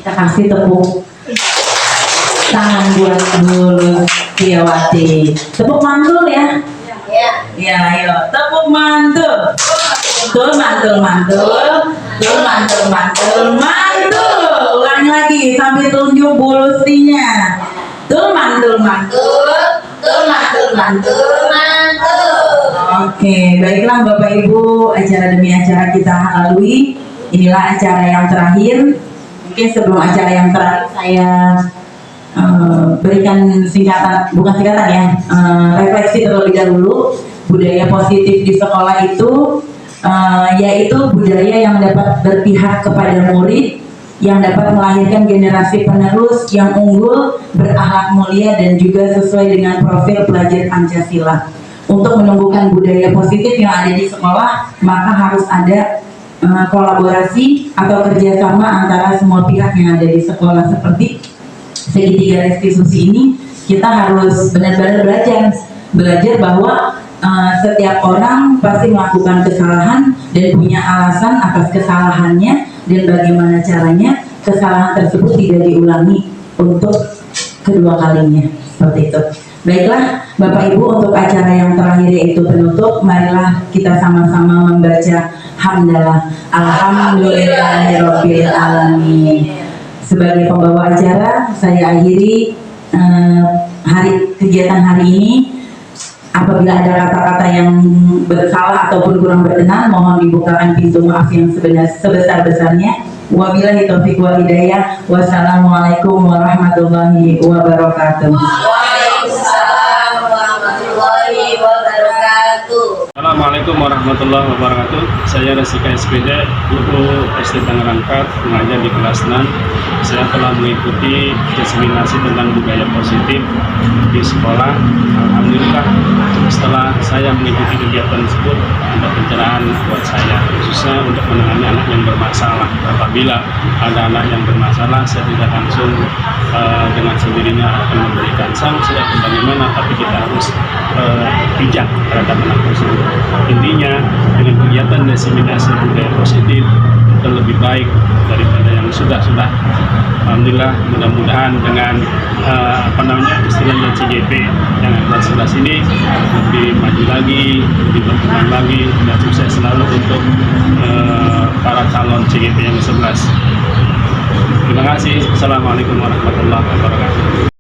Kita kasih tepuk tangan buat Bu Luciawati. Tepuk mantul ya. Ya, ayo tepuk mantul. Mantul. Ulangi lagi sambil tunjuk Bu Lucinya. Mantul. Oke, baiklah Bapak Ibu, acara demi acara kita lalui. Inilah acara yang terakhir. Mungkin sebelum acara yang terakhir saya berikan refleksi terlebih dahulu. Budaya positif di sekolah itu yaitu budaya yang dapat berpihak kepada murid, yang dapat melahirkan generasi penerus yang unggul, berakhlak mulia, dan juga sesuai dengan profil pelajar Pancasila. Untuk menumbuhkan budaya positif yang ada di sekolah, maka harus ada kolaborasi atau kerjasama antara semua pihak yang ada di sekolah. Seperti segitiga restitusi ini, kita harus benar-benar belajar bahwa setiap orang pasti melakukan kesalahan dan punya alasan atas kesalahannya, dan bagaimana caranya kesalahan tersebut tidak diulangi untuk kedua kalinya. Seperti itu. Baiklah Bapak Ibu, untuk acara yang terakhir yaitu penutup, marilah kita sama-sama membaca hamdalah. Alhamdulillahirabbil alamin. Sebagai pembawa acara, saya akhiri kegiatan hari ini. Apabila ada kata-kata yang bersalah ataupun kurang berkenan, mohon dibukakan pintu maaf yang sebesar-besarnya. Wabillahi taufiq wal hidayah. Wassalamualaikum warahmatullahi wabarakatuh. Assalamualaikum warahmatullahi wabarakatuh. Saya Rasika SPD, guru SD Tangerang Kart, mengajar di kelas 6. Saya telah mengikuti diseminasi tentang budaya positif di sekolah. Alhamdulillah, setelah saya mengikuti kegiatan tersebut, ada pencerahan buat saya, khususnya untuk menangani anak yang bermasalah. Apabila ada anak yang bermasalah, saya tidak langsung dengan sendirinya akan memberikan sanksi atau bagaimana, tapi kita harus bijak terhadap anak tersebut. Intinya, dengan kegiatan diseminasi budaya positif, itu lebih baik daripada yang sudah. Alhamdulillah, mudah-mudahan dengan istilahnya CGP yang ada sebelah sini lebih maju lagi, lebih berkembang lagi, dan sukses selalu untuk para calon CGP yang 11. Terima kasih. Assalamualaikum warahmatullahi wabarakatuh.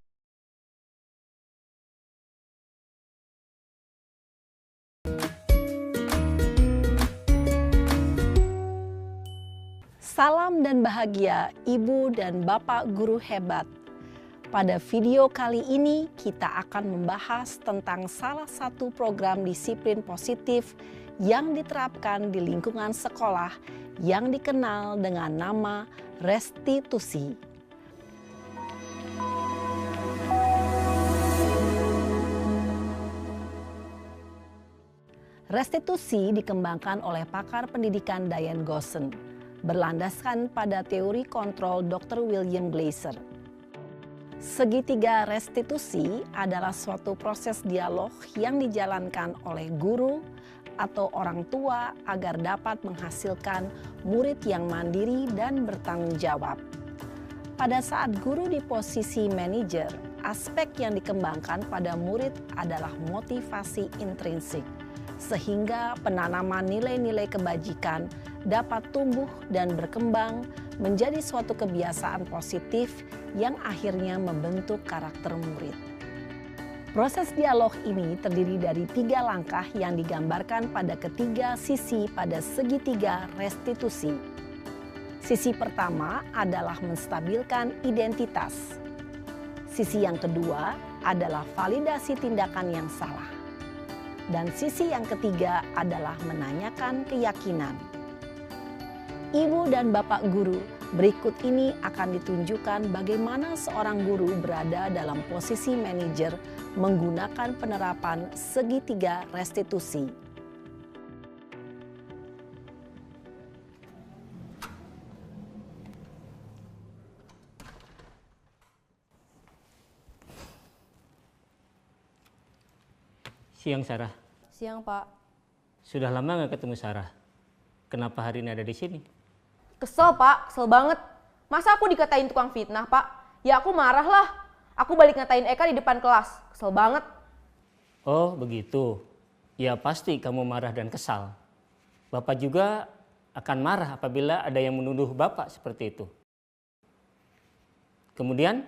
Salam dan bahagia Ibu dan Bapak guru hebat. Pada video kali ini kita akan membahas tentang salah satu program disiplin positif yang diterapkan di lingkungan sekolah yang dikenal dengan nama restitusi. Restitusi dikembangkan oleh pakar pendidikan Diane Gosson, berlandaskan pada teori kontrol Dr. William Glasser. Segitiga restitusi adalah suatu proses dialog yang dijalankan oleh guru atau orang tua agar dapat menghasilkan murid yang mandiri dan bertanggung jawab. Pada saat guru di posisi manajer, aspek yang dikembangkan pada murid adalah motivasi intrinsik, sehingga penanaman nilai-nilai kebajikan dapat tumbuh dan berkembang menjadi suatu kebiasaan positif yang akhirnya membentuk karakter murid. Proses dialog ini terdiri dari 3 langkah yang digambarkan pada ketiga sisi pada segitiga restitusi. Sisi pertama adalah menstabilkan identitas. Sisi yang kedua adalah validasi tindakan yang salah. Dan sisi yang ketiga adalah menanyakan keyakinan. Ibu dan Bapak guru, berikut ini akan ditunjukkan bagaimana seorang guru berada dalam posisi manajer menggunakan penerapan segitiga restitusi. Siang Sarah. Siang Pak. Sudah lama nggak ketemu Sarah. Kenapa hari ini ada di sini? Kesel Pak, kesel banget. Masa aku dikatain tukang fitnah Pak? Ya aku marah lah. Aku balik ngatain Eka di depan kelas. Kesel banget. Oh begitu. Ya pasti kamu marah dan kesal. Bapak juga akan marah apabila ada yang menuduh Bapak seperti itu. Kemudian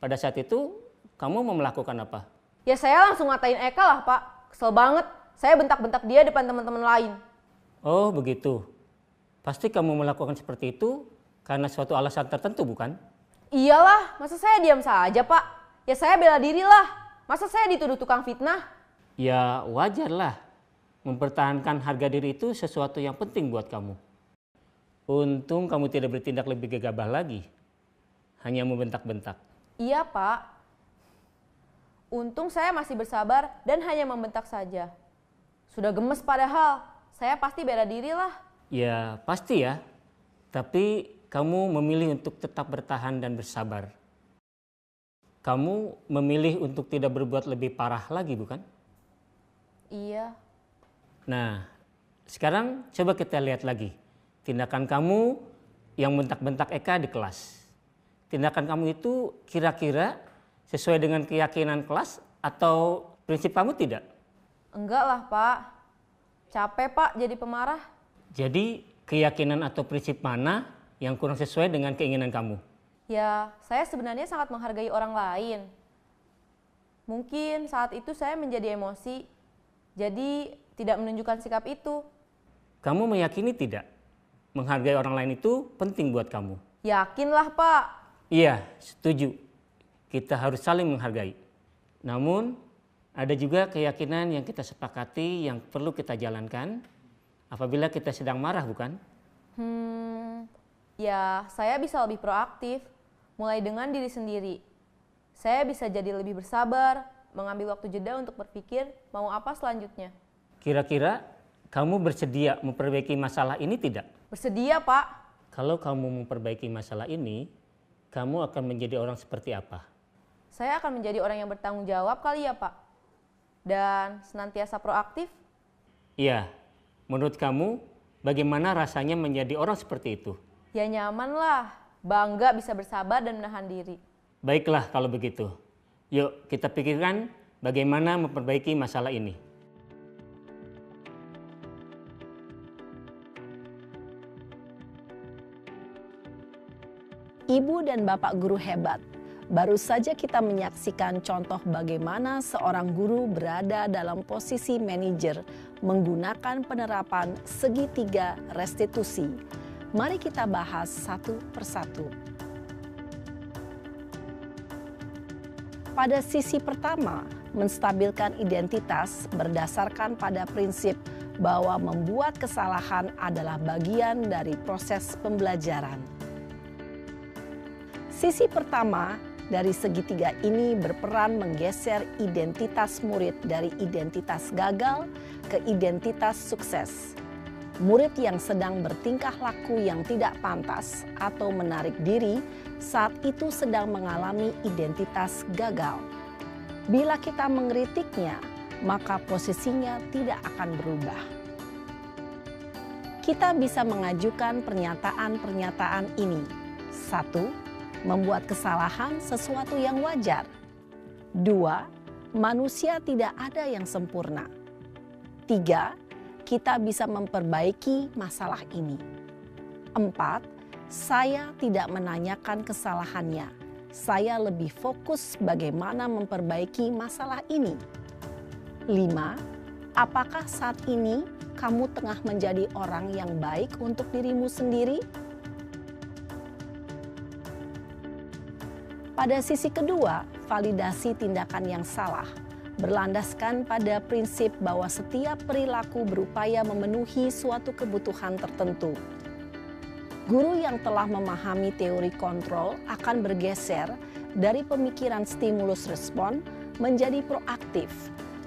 pada saat itu kamu mau melakukan apa? Ya saya langsung ngatain Eka lah Pak. Kesel banget. Saya bentak-bentak dia depan teman-teman lain. Oh begitu. Pasti kamu melakukan seperti itu karena suatu alasan tertentu bukan? Iyalah, masa saya diam saja Pak? Ya saya bela diri lah. Masa saya dituduh tukang fitnah? Ya wajar lah. Mempertahankan harga diri itu sesuatu yang penting buat kamu. Untung kamu tidak bertindak lebih gegabah lagi. Hanya membentak-bentak. Iya Pak. Untung saya masih bersabar dan hanya membentak saja. Sudah gemes padahal, saya pasti bela diri lah. Ya pasti ya, tapi kamu memilih untuk tetap bertahan dan bersabar. Kamu memilih untuk tidak berbuat lebih parah lagi bukan? Iya. Nah, sekarang coba kita lihat lagi. Tindakan kamu yang bentak-bentak Eka di kelas. Tindakan kamu itu kira-kira sesuai dengan keyakinan kelas atau prinsip kamu tidak? Enggak lah Pak. Capek Pak jadi pemarah. Jadi keyakinan atau prinsip mana yang kurang sesuai dengan keinginan kamu? Ya, saya sebenarnya sangat menghargai orang lain. Mungkin saat itu saya menjadi emosi, jadi tidak menunjukkan sikap itu. Kamu meyakini tidak? Menghargai orang lain itu penting buat kamu. Yakinlah Pak. Iya, setuju. Kita harus saling menghargai. Namun, ada juga keyakinan yang kita sepakati yang perlu kita jalankan apabila kita sedang marah, bukan? Ya saya bisa lebih proaktif, mulai dengan diri sendiri. Saya bisa jadi lebih bersabar, mengambil waktu jeda untuk berpikir mau apa selanjutnya. Kira-kira kamu bersedia memperbaiki masalah ini tidak? Bersedia Pak. Kalau kamu memperbaiki masalah ini, kamu akan menjadi orang seperti apa? Saya akan menjadi orang yang bertanggung jawab kali ya Pak. Dan senantiasa proaktif. Iya, menurut kamu bagaimana rasanya menjadi orang seperti itu? Ya nyaman lah, bangga bisa bersabar dan menahan diri. Baiklah kalau begitu. Yuk kita pikirkan bagaimana memperbaiki masalah ini. Ibu dan Bapak guru hebat, baru saja kita menyaksikan contoh bagaimana seorang guru berada dalam posisi manajer menggunakan penerapan segitiga restitusi. Mari kita bahas satu persatu. Pada sisi pertama, menstabilkan identitas berdasarkan pada prinsip bahwa membuat kesalahan adalah bagian dari proses pembelajaran. Sisi pertama dari segitiga ini berperan menggeser identitas murid dari identitas gagal ke identitas sukses. Murid yang sedang bertingkah laku yang tidak pantas atau menarik diri saat itu sedang mengalami identitas gagal. Bila kita mengkritiknya, maka posisinya tidak akan berubah. Kita bisa mengajukan pernyataan-pernyataan ini. 1. Membuat kesalahan sesuatu yang wajar. 2. Manusia tidak ada yang sempurna. 3. Kita bisa memperbaiki masalah ini. 4. Saya tidak menanyakan kesalahannya. Saya lebih fokus bagaimana memperbaiki masalah ini. 5. Apakah saat ini kamu tengah menjadi orang yang baik untuk dirimu sendiri? Pada sisi kedua, validasi tindakan yang salah berlandaskan pada prinsip bahwa setiap perilaku berupaya memenuhi suatu kebutuhan tertentu. Guru yang telah memahami teori kontrol akan bergeser dari pemikiran stimulus respon menjadi proaktif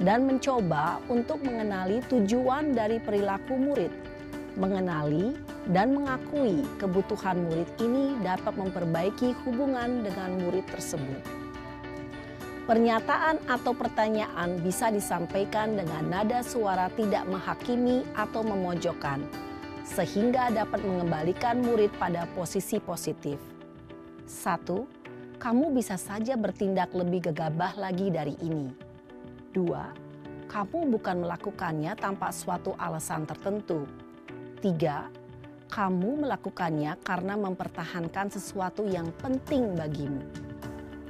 dan mencoba untuk mengenali tujuan dari perilaku murid. Mengenali dan mengakui kebutuhan murid ini dapat memperbaiki hubungan dengan murid tersebut. Pernyataan atau pertanyaan bisa disampaikan dengan nada suara tidak menghakimi atau memojokkan, sehingga dapat mengembalikan murid pada posisi positif. 1. Kamu bisa saja bertindak lebih gegabah lagi dari ini. 2. Kamu bukan melakukannya tanpa suatu alasan tertentu. 3. Kamu melakukannya karena mempertahankan sesuatu yang penting bagimu.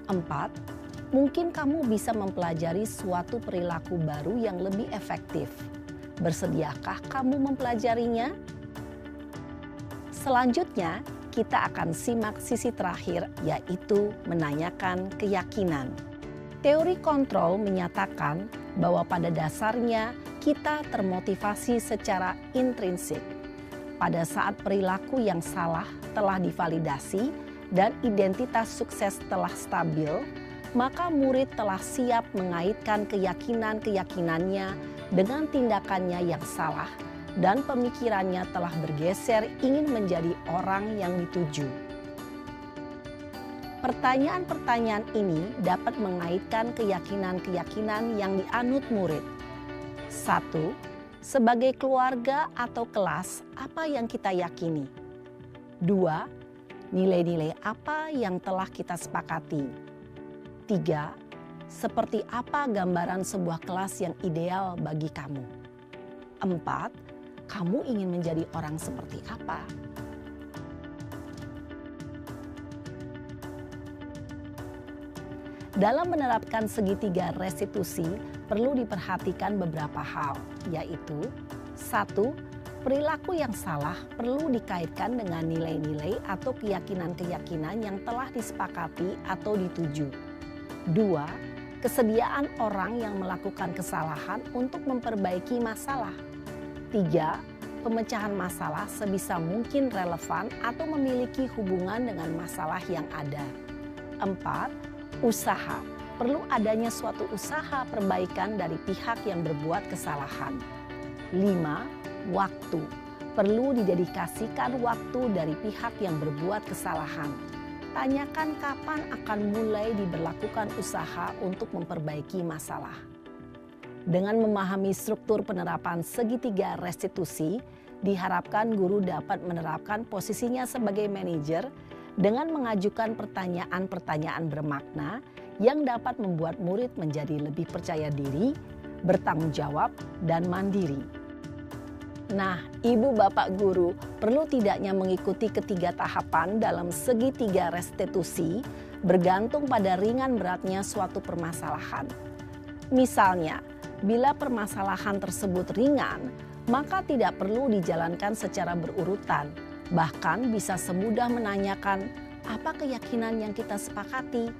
4. Mungkin kamu bisa mempelajari suatu perilaku baru yang lebih efektif. Bersediakah kamu mempelajarinya? Selanjutnya, kita akan simak sisi terakhir, yaitu menanyakan keyakinan. Teori kontrol menyatakan bahwa pada dasarnya kita termotivasi secara intrinsik. Pada saat perilaku yang salah telah divalidasi dan identitas sukses telah stabil, maka murid telah siap mengaitkan keyakinan-keyakinannya dengan tindakannya yang salah dan pemikirannya telah bergeser ingin menjadi orang yang dituju. Pertanyaan-pertanyaan ini dapat mengaitkan keyakinan-keyakinan yang dianut murid. 1. Sebagai keluarga atau kelas, apa yang kita yakini? 2. Nilai-nilai apa yang telah kita sepakati? 3. Seperti apa gambaran sebuah kelas yang ideal bagi kamu? 4. Kamu ingin menjadi orang seperti apa? Dalam menerapkan segitiga restitusi, perlu diperhatikan beberapa hal, yaitu 1. Perilaku yang salah perlu dikaitkan dengan nilai-nilai atau keyakinan-keyakinan yang telah disepakati atau dituju. 2. Kesediaan orang yang melakukan kesalahan untuk memperbaiki masalah. 3. Pemecahan masalah sebisa mungkin relevan atau memiliki hubungan dengan masalah yang ada. 4. Usaha. Perlu adanya suatu usaha perbaikan dari pihak yang berbuat kesalahan. 5. Waktu. Perlu didedikasikan waktu dari pihak yang berbuat kesalahan. Tanyakan kapan akan mulai diberlakukan usaha untuk memperbaiki masalah. Dengan memahami struktur penerapan segitiga restitusi, diharapkan guru dapat menerapkan posisinya sebagai manajer dengan mengajukan pertanyaan-pertanyaan bermakna yang dapat membuat murid menjadi lebih percaya diri, bertanggung jawab, dan mandiri. Nah, ibu bapak guru perlu tidaknya mengikuti ketiga tahapan dalam segitiga restitusi bergantung pada ringan beratnya suatu permasalahan. Misalnya, bila permasalahan tersebut ringan, maka tidak perlu dijalankan secara berurutan, Bahkan bisa semudah menanyakan apa keyakinan yang kita sepakati.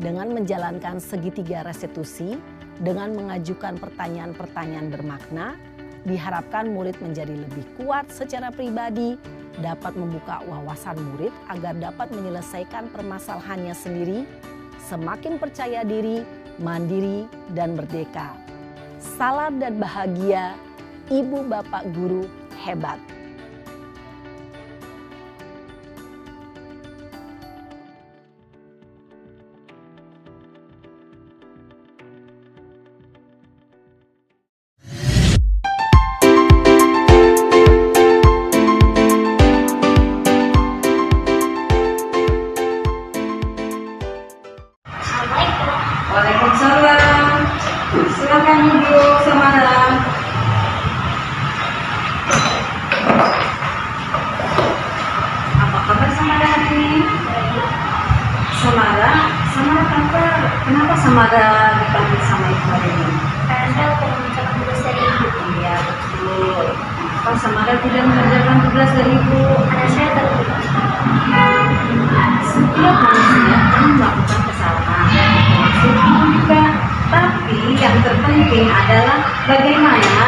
Dengan menjalankan segitiga restitusi, dengan mengajukan pertanyaan-pertanyaan bermakna, diharapkan murid menjadi lebih kuat secara pribadi, dapat membuka wawasan murid agar dapat menyelesaikan permasalahannya sendiri, semakin percaya diri, mandiri, dan merdeka. Salam dan bahagia, Ibu Bapak Guru hebat. Waalaikumsalam. Silakan Ibu Samara. Apa kabar Samara hari ini? Samara kabar. Kenapa Samara dipanggil sama Ibu hari ini? Karena aku mengerjakan tugas dari ibu. Iya betul. Apa Samara tidak mengerjakan tugas dari Ibu? Karena saya terlupa. Setiap manusia akan melakukan kesalahan, termasuk Ibu juga. Tapi yang terpenting adalah bagaimana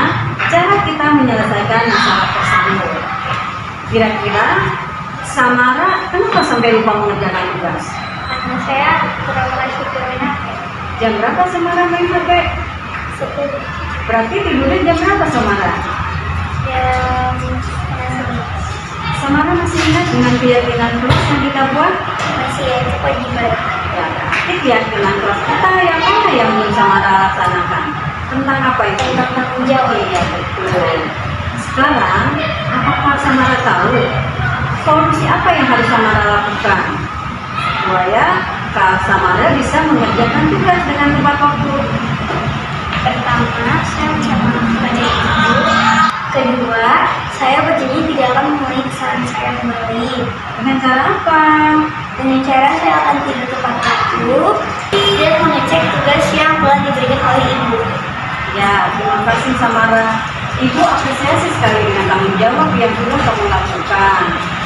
cara kita menyelesaikan masalah tersebut. Kira-kira Samara kenapa sampai lupa mengerjakan tugas? Karena saya kurang merhatiin main HP. Jam berapa Samara main HP? 10 Berarti tidurnya jam berapa Samara? jam 11. Samara masih ingat dengan keyakinan kelas yang kita buat? Masih ya, itu kewajiban. Ya, berarti keyakinan kelas kita yang mana yang belum Samara laksanakan? Tentang apa itu? Tentang tanggung jawab. Iya betul. Sekarang, apakah Samara tahu solusi apa yang harus Samara lakukan supaya Kak Samara bisa mengerjakan tugas dengan tepat waktu? Pertama, saya mencatat kepada ibu. Kedua, saya berjanji tidak akan mengulangi kesalahan saya kembali. Dengan cara apa? Dengan cara saya akan tidur tepat waktu dan mengecek tugas yang telah diberikan oleh ibu. Ya, terima kasih Samara. Ibu apresiasi sekali dengan tanggung jawab yang sudah kamu lakukan.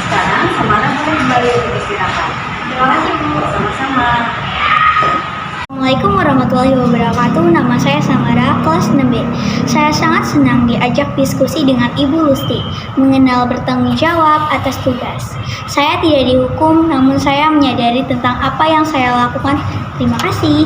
Sekarang Samara boleh kembali untuk istirahat. Terima kasih Bu. Sama-sama. Assalamualaikum warahmatullahi wabarakatuh. Nama saya Samara, kelas 6B. Saya sangat senang diajak diskusi dengan Ibu Lusti mengenal bertanggung jawab atas tugas. Saya tidak dihukum, namun saya menyadari tentang apa yang saya lakukan. Terima kasih.